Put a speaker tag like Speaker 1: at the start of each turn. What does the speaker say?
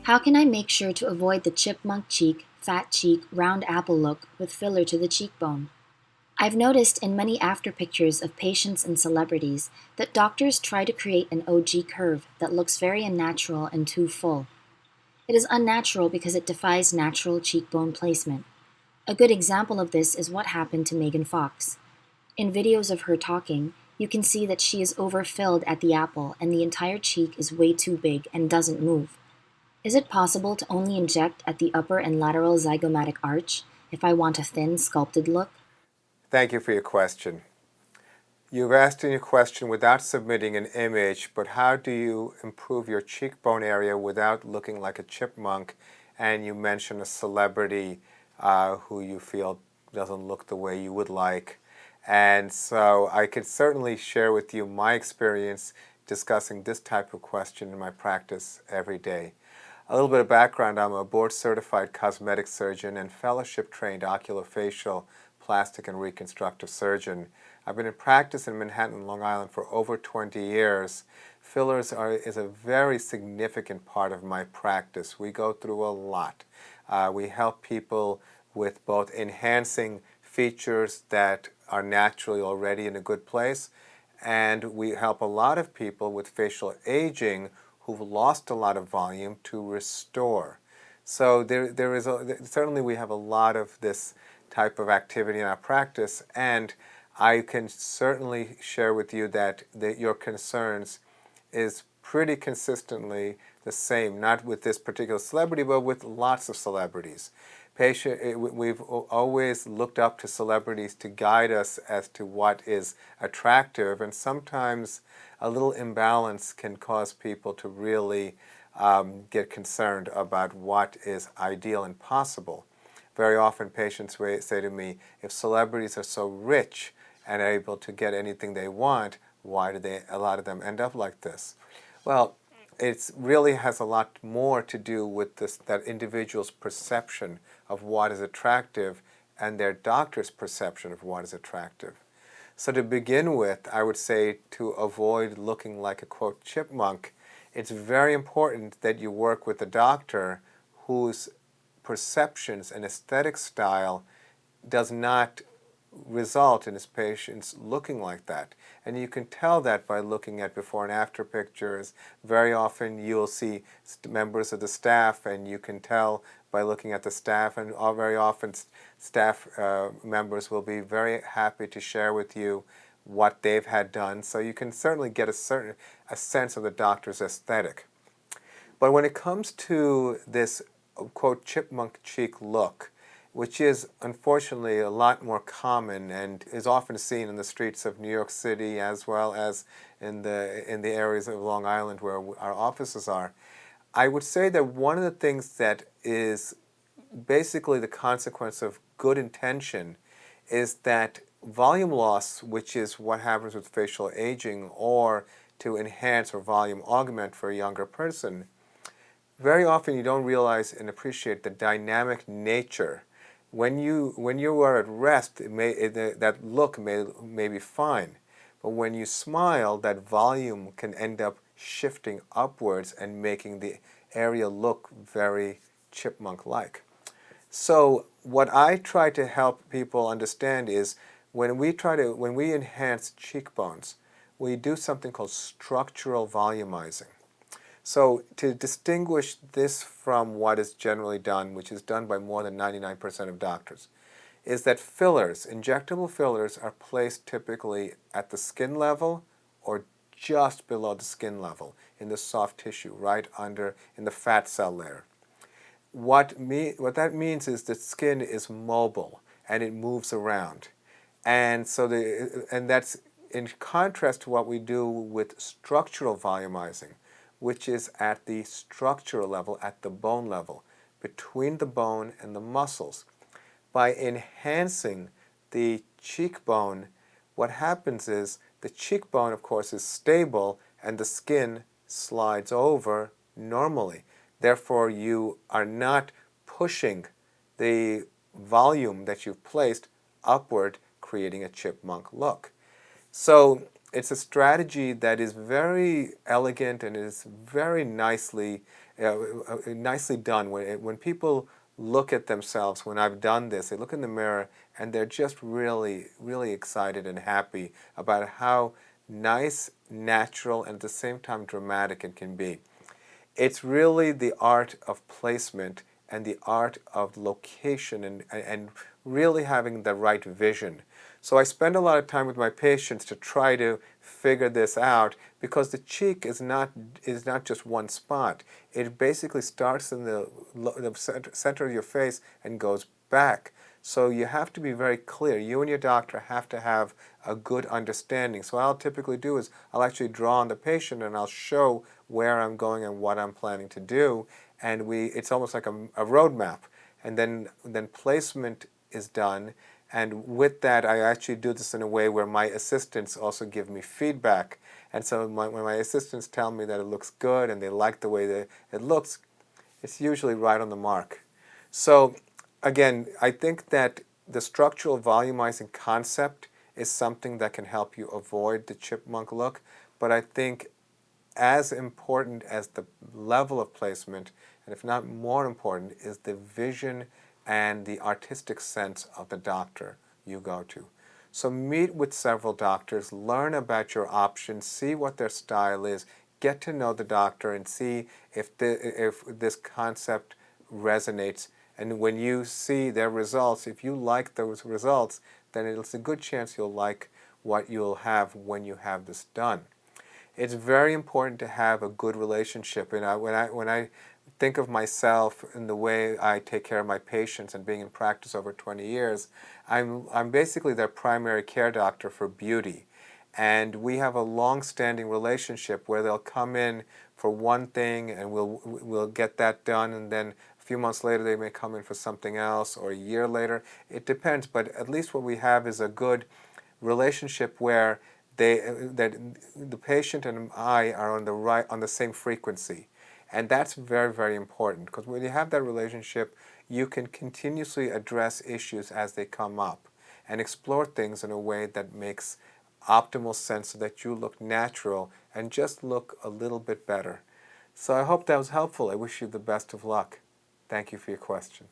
Speaker 1: How can I make sure to avoid the chipmunk cheek, fat cheek, round apple look with filler to the cheekbone? I've noticed in many after pictures of patients and celebrities that doctors try to create an OG curve that looks very unnatural and too full. It is unnatural because it defies natural cheekbone placement. A good example of this is what happened to Megan Fox. In videos of her talking, you can see that she is overfilled at the apple and the entire cheek is way too big and doesn't move. Is it possible to only inject at the upper and lateral zygomatic arch if I want a thin, sculpted look?
Speaker 2: Thank you for your question. You've asked in your question without submitting an image, but how do you improve your cheekbone area without looking like a chipmunk? And you mentioned a celebrity who you feel doesn't look the way you would like. And so I could certainly share with you my experience discussing this type of question in my practice every day. A little bit of background: I'm a board-certified cosmetic surgeon and fellowship-trained oculofacial plastic and reconstructive surgeon. I've been in practice in Manhattan, Long Island for over 20 years. Fillers is a very significant part of my practice. We go through a lot. We help people with both enhancing features that are naturally already in a good place, and we help a lot of people with facial aging who've lost a lot of volume to restore. So certainly we have a lot of this type of activity in our practice, and I can certainly share with you that your concerns is pretty consistently the same, not with this particular celebrity, but with lots of celebrities. We've always looked up to celebrities to guide us as to what is attractive, and sometimes a little imbalance can cause people to really get concerned about what is ideal and possible. Very often patients say to me, if celebrities are so rich and able to get anything they want, why do a lot of them end up like this? Well, it really has a lot more to do with that individual's perception of what is attractive and their doctor's perception of what is attractive. So to begin with, I would say, to avoid looking like a, quote, chipmunk, it's very important that you work with a doctor whose perceptions and aesthetic style does not result in his patients looking like that. And you can tell that by looking at before and after pictures. Very often you'll see members of the staff, and you can tell by looking at the staff, and very often staff members will be very happy to share with you what they've had done. So you can certainly get a sense of the doctor's aesthetic. But when it comes to this, quote, chipmunk cheek look, which is unfortunately a lot more common and is often seen in the streets of New York City as well as in the areas of Long Island where our offices are, I would say that one of the things that is basically the consequence of good intention is that volume loss, which is what happens with facial aging or to enhance or volume augment for a younger person, very often you don't realize and appreciate the dynamic nature. When you are at rest, that look may be fine, but when you smile, that volume can end up shifting upwards and making the area look very chipmunk-like. So what I try to help people understand is when we enhance cheekbones, we do something called structural volumizing. So to distinguish this from what is generally done, which is done by more than 99% of doctors, is that fillers, injectable fillers, are placed typically at the skin level or just below the skin level in the soft tissue, right under in the fat cell layer. What that means is that skin is mobile and it moves around, and that's in contrast to what we do with structural volumizing, which is at the structural level, at the bone level, between the bone and the muscles. By enhancing the cheekbone, what happens is the cheekbone, of course, is stable and the skin slides over normally. Therefore, you are not pushing the volume that you've placed upward, creating a chipmunk look. So it's a strategy that is very elegant and is very nicely done. When people look at themselves, when I've done this, they look in the mirror and they're just really, really excited and happy about how nice, natural, and at the same time dramatic it can be. It's really the art of placement and the art of location and really having the right vision. So I spend a lot of time with my patients to try to figure this out, because the cheek is not just one spot. It basically starts in the center of your face and goes back. So you have to be very clear. You and your doctor have to have a good understanding. So what I'll typically do is I'll actually draw on the patient and I'll show where I'm going and what I'm planning to do. And it's almost like a roadmap. And then placement is done. And with that, I actually do this in a way where my assistants also give me feedback. And so when my assistants tell me that it looks good and they like the way that it looks, it's usually right on the mark. So again, I think that the structural volumizing concept is something that can help you avoid the chipmunk look. But I think as important as the level of placement, and if not more important, is the vision and the artistic sense of the doctor you go to. So meet with several doctors, learn about your options, see what their style is, get to know the doctor and see if this concept resonates. And when you see their results, if you like those results, then it's a good chance you'll like what you'll have when you have this done. It's very important to have a good relationship. And when I think of myself in the way I take care of my patients and being in practice over 20 years, I'm basically their primary care doctor for beauty. And we have a long-standing relationship where they'll come in for one thing and we'll get that done, and then a few months later they may come in for something else, or a year later. It depends, but at least what we have is a good relationship where that the patient and I are on the same frequency. And that's very, very important, because when you have that relationship, you can continuously address issues as they come up and explore things in a way that makes optimal sense so that you look natural and just look a little bit better. So I hope that was helpful. I wish you the best of luck. Thank you for your question.